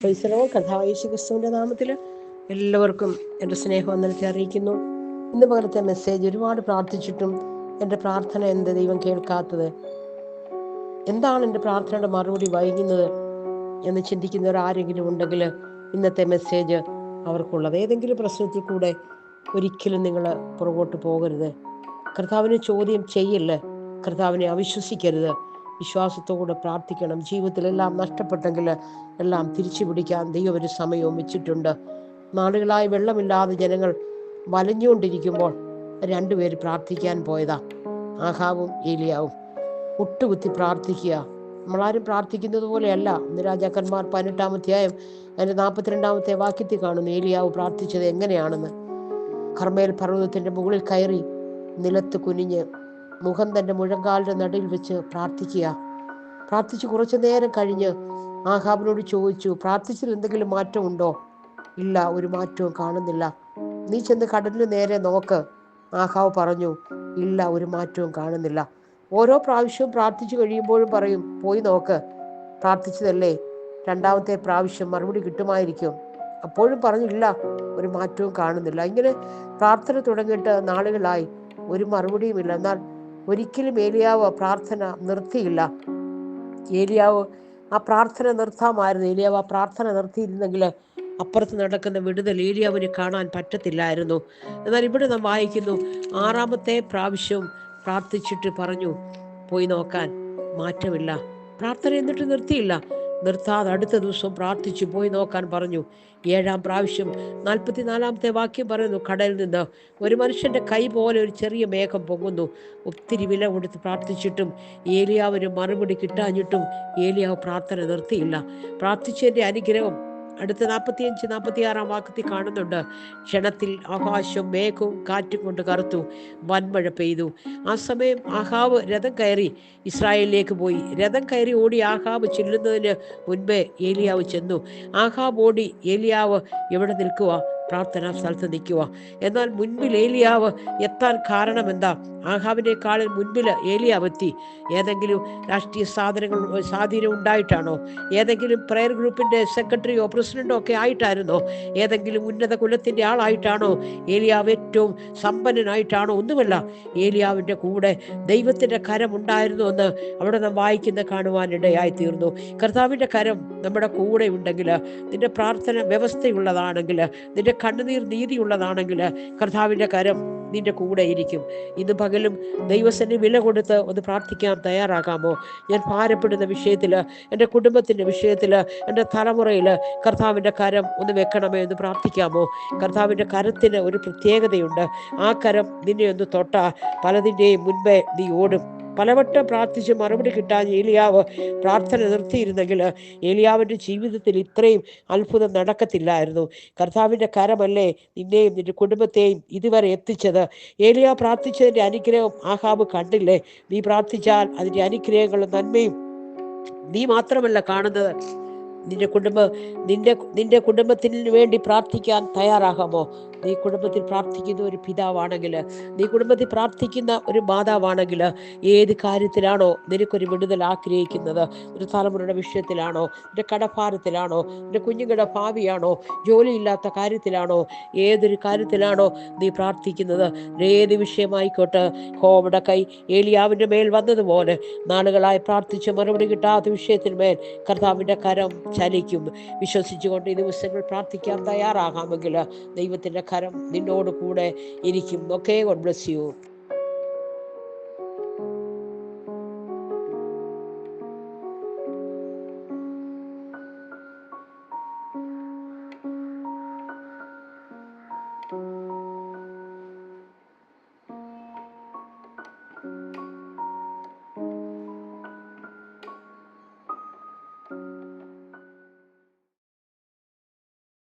പ്രൈസലോ കർത്താവായ യേശുക്രിസ്തുവിൻ്റെ നാമത്തിൽ എല്ലാവർക്കും എൻ്റെ സ്നേഹവന്ദനത്തെ അറിയിക്കുന്നു. ഇന്ന് പകരത്തെ മെസ്സേജ്, ഒരുപാട് പ്രാർത്ഥിച്ചിട്ടും എൻ്റെ പ്രാർത്ഥന എന്ത് ദൈവം കേൾക്കാത്തത്, എന്താണ് എൻ്റെ പ്രാർത്ഥനയുടെ മറുപടി വൈകുന്നത് എന്ന് ചിന്തിക്കുന്നവരാരെങ്കിലും ഉണ്ടെങ്കിൽ ഇന്നത്തെ മെസ്സേജ് അവർക്കുള്ളത്. ഏതെങ്കിലും പ്രശ്നത്തിൽ കൂടെ ഒരിക്കലും നിങ്ങൾ പുറകോട്ട് പോകരുത്. കർത്താവിനെ ചോദ്യം ചെയ്യല്ലേ, കർത്താവിനെ അവിശ്വസിക്കരുത്. വിശ്വാസത്തോടെ പ്രാർത്ഥിക്കണം. ജീവിതത്തിലെല്ലാം നഷ്ടപ്പെട്ടെങ്കിൽ എല്ലാം തിരിച്ചു പിടിക്കാൻ ദൈവം ഒരു സമയവും വെച്ചിട്ടുണ്ട്. നാളുകളായി വെള്ളമില്ലാതെ ജനങ്ങൾ വലഞ്ഞുകൊണ്ടിരിക്കുമ്പോൾ രണ്ടുപേര് പ്രാർത്ഥിക്കാൻ പോയതാ, ആഹാബും ഏലിയാവും. മുട്ടുകുത്തി പ്രാർത്ഥിക്കുക. നമ്മളാരും പ്രാർത്ഥിക്കുന്നത് പോലെയല്ല. ഇന്ന് രാജാക്കന്മാർ 18-ാം അധ്യായം അതിൻ്റെ 42-ാമത്തെ വാക്യത്തിൽ കാണുന്നു ഏലിയാവ് പ്രാർത്ഥിച്ചത് എങ്ങനെയാണെന്ന്. കർമ്മേൽ പർവ്വതത്തിൻ്റെ മുകളിൽ കയറി നിലത്ത് കുനിഞ്ഞ് മുഖം തൻ്റെ മുഴങ്കാലിൻ്റെ നടുവിൽ വെച്ച് പ്രാർത്ഥിച്ച് കുറച്ചു നേരം കഴിഞ്ഞ് ആഹാബിനോട് ചോദിച്ചു, പ്രാർത്ഥിച്ചതിൽ എന്തെങ്കിലും മാറ്റമുണ്ടോ? ഇല്ല, ഒരു മാറ്റവും കാണുന്നില്ല. നീ ചെന്ന് കടലിന് നേരെ നോക്ക്. ആഹാബ് പറഞ്ഞു, ഇല്ല, ഒരു മാറ്റവും കാണുന്നില്ല. ഓരോ പ്രാവശ്യവും പ്രാർത്ഥിച്ചു കഴിയുമ്പോഴും പറയും, പോയി നോക്ക്, പ്രാർത്ഥിച്ചതല്ലേ, രണ്ടാമത്തെ പ്രാവശ്യം മറുപടി കിട്ടുമായിരിക്കും. അപ്പോഴും പറഞ്ഞില്ല, ഒരു മാറ്റവും കാണുന്നില്ല. ഇങ്ങനെ പ്രാർത്ഥന തുടങ്ങിയിട്ട് നാളുകളായി ഒരു മറുപടിയുമില്ല. എന്നാൽ ഒരിക്കലും ഏലിയാവ് പ്രാർത്ഥന നിർത്തിയില്ല. ഏലിയാവ് ആ പ്രാർത്ഥന നിർത്താമായിരുന്നു. ഏലിയാവ് ആ പ്രാർത്ഥന നിർത്തിയിരുന്നെങ്കിൽ അപ്പുറത്ത് നടക്കുന്ന വിടുതൽ ഏലിയാവിന് കാണാൻ പറ്റത്തില്ലായിരുന്നു. എന്നാൽ ഇവിടെ നാം വായിക്കുന്നു, 6-ാമത്തെ പ്രാവശ്യവും പ്രാർത്ഥിച്ചിട്ട് പറഞ്ഞു, പോയി നോക്കാൻ, മാറ്റമില്ല. പ്രാർത്ഥന എന്നിട്ട് നിർത്തിയില്ല. നിർത്താതെ അടുത്ത ദിവസം പ്രാർത്ഥിച്ചു പോയി നോക്കാൻ പറഞ്ഞു. 7-ാം പ്രാവശ്യം 44-ാമത്തെ വാക്യം പറയുന്നു, കടലിൽ നിന്ന് ഒരു മനുഷ്യൻ്റെ കൈ പോലെ ഒരു ചെറിയ മേഘം പൊങ്ങുന്നു. ഒത്തിരി വില കൊടുത്ത് പ്രാർത്ഥിച്ചിട്ടും ഏലിയാവിന് മറുപടി കിട്ടാഞ്ഞിട്ടും ഏലിയാവ് പ്രാർത്ഥന നിർത്തിയില്ല. പ്രാർത്ഥിച്ചതിൻ്റെ അനുഗ്രഹം അടുത്ത 45-46 വാക്യത്തിൽ കാണുന്നുണ്ട്. ക്ഷണത്തിൽ ആകാശം മേഘവും കാറ്റും കൊണ്ട് കറുത്തു, വൻമഴ പെയ്തു. ആ സമയം ആഹാബ് രഥം കയറി ഇസ്രായേലിലേക്ക് പോയി. രഥം കയറി ഓടി ആഹാബ് ചെല്ലുന്നതിന് മുൻപേ ഏലിയാവ് ചെന്നു. ആഹാബ് ഓടി, ഏലിയാവ് എവിടെ നിൽക്കുക? പ്രാർത്ഥനാ സ്ഥലത്ത് നിൽക്കുക. എന്നാൽ മുൻപിൽ ഏലിയാവ് എത്താൻ കാരണം എന്താ? ആഹാബിനേക്കാളിൽ മുൻപിൽ ഏലിയാവ് എത്തി. ഏതെങ്കിലും രാഷ്ട്രീയ സ്വാധീനം ഉണ്ടായിട്ടാണോ? ഏതെങ്കിലും പ്രെയർ ഗ്രൂപ്പിന്റെ സെക്രട്ടറിയോ പ്രസിഡന്റോ ഒക്കെ ആയിട്ടായിരുന്നോ? ഏതെങ്കിലും ഉന്നത കുലത്തിന്റെ ആളായിട്ടാണോ? ഏലിയാവ് ഏറ്റവും സമ്പന്നനായിട്ടാണോ? ഒന്നുമല്ല. ഏലിയാവിന്റെ കൂടെ ദൈവത്തിന്റെ കരം ഉണ്ടായിരുന്നു എന്ന് അവിടെ നാം വായിക്കുന്ന കാണുവാനിടയായി തീർന്നു. കർത്താവിന്റെ കരം നമ്മുടെ കൂടെ ഉണ്ടെങ്കിൽ, നിന്റെ പ്രാർത്ഥന വ്യവസ്ഥയുള്ളതാണെങ്കിൽ, നിന്റെ കണ്ണുനീർ നീതിയുള്ളതാണെങ്കിൽ, കർത്താവിന്റെ കരം നിന്റെ കൂടെ ഇരിക്കും. ഇന്ന് പകലും ദൈവസന്നിധി വില കൊടുത്ത് ഒന്ന് പ്രാർത്ഥിക്കാൻ തയ്യാറാകാമോ? ഞാൻ ഭാരപ്പെടുന്ന വിഷയത്തിൽ, എൻ്റെ കുടുംബത്തിൻ്റെ വിഷയത്തിൽ, എൻ്റെ തലമുറയിൽ കർത്താവിൻ്റെ കരം ഒന്ന് വെക്കണമേ എന്ന് പ്രാർത്ഥിക്കാമോ? കർത്താവിൻ്റെ കരത്തിന് ഒരു പ്രത്യേകതയുണ്ട്. ആ കരം നിന്നെ ഒന്ന് തൊട്ടാ പലതിൻ്റെയും മുൻപേ നീ ഓടും. പലവട്ടം പ്രാർത്ഥിച്ച് മറുപടി കിട്ടാൻ ഏലിയാവ് പ്രാർത്ഥന നിർത്തിയിരുന്നെങ്കിൽ ഏലിയാവിൻ്റെ ജീവിതത്തിൽ ഇത്രയും അത്ഭുതം നടക്കത്തില്ലായിരുന്നു. കർത്താവിൻ്റെ കരമല്ലേ നിന്നെയും നിന്റെ കുടുംബത്തെയും ഇതുവരെ എത്തിച്ചത്. ഏലിയാ പ്രാർത്ഥിച്ചതിൻ്റെ അനുഗ്രഹം ആഹാബ് കണ്ടില്ലേ? നീ പ്രാർത്ഥിച്ചാൽ അതിൻ്റെ അനുഗ്രഹങ്ങളും നന്മയും നീ മാത്രമല്ല കാണുന്നത്, നിന്റെ കുടുംബത്തിന് വേണ്ടി പ്രാർത്ഥിക്കാൻ തയ്യാറാകാമോ? നീ കുടുംബത്തിൽ പ്രാർത്ഥിക്കുന്ന ഒരു പിതാവാണെങ്കിൽ, നീ കുടുംബത്തിൽ പ്രാർത്ഥിക്കുന്ന ഒരു മാതാവാണെങ്കിൽ, ഏത് കാര്യത്തിലാണോ നിനക്കൊരു വിടുതൽ ആഗ്രഹിക്കുന്നത്? ഒരു തലമുറയുടെ വിഷയത്തിലാണോ? നിന്റെ കടഭാരത്തിലാണോ? നിന്റെ കുഞ്ഞുങ്ങളുടെ ഭാവിയാണോ? ജോലിയില്ലാത്ത കാര്യത്തിലാണോ? ഏതൊരു കാര്യത്തിലാണോ നീ പ്രാർത്ഥിക്കുന്നത്? ഏത് വിഷയമായിക്കോട്ടെ, ഹോമയുടെ കൈ ഏലിയാവിൻ്റെ മേൽ വന്നതുപോലെ നാളുകളായി പ്രാർത്ഥിച്ച് മറുപടി കിട്ടാത്ത വിഷയത്തിന്മേൽ കർത്താവിൻ്റെ കരം ചലിക്കും. വിശ്വസിച്ചുകൊണ്ട് ഈ ദിവസങ്ങൾ പ്രാർത്ഥിക്കാൻ തയ്യാറാകാമെങ്കിൽ ദൈവത്തിൻ്റെ കരം നിന്നോട് കൂടെ ഇരിക്കും. Okay, God bless you.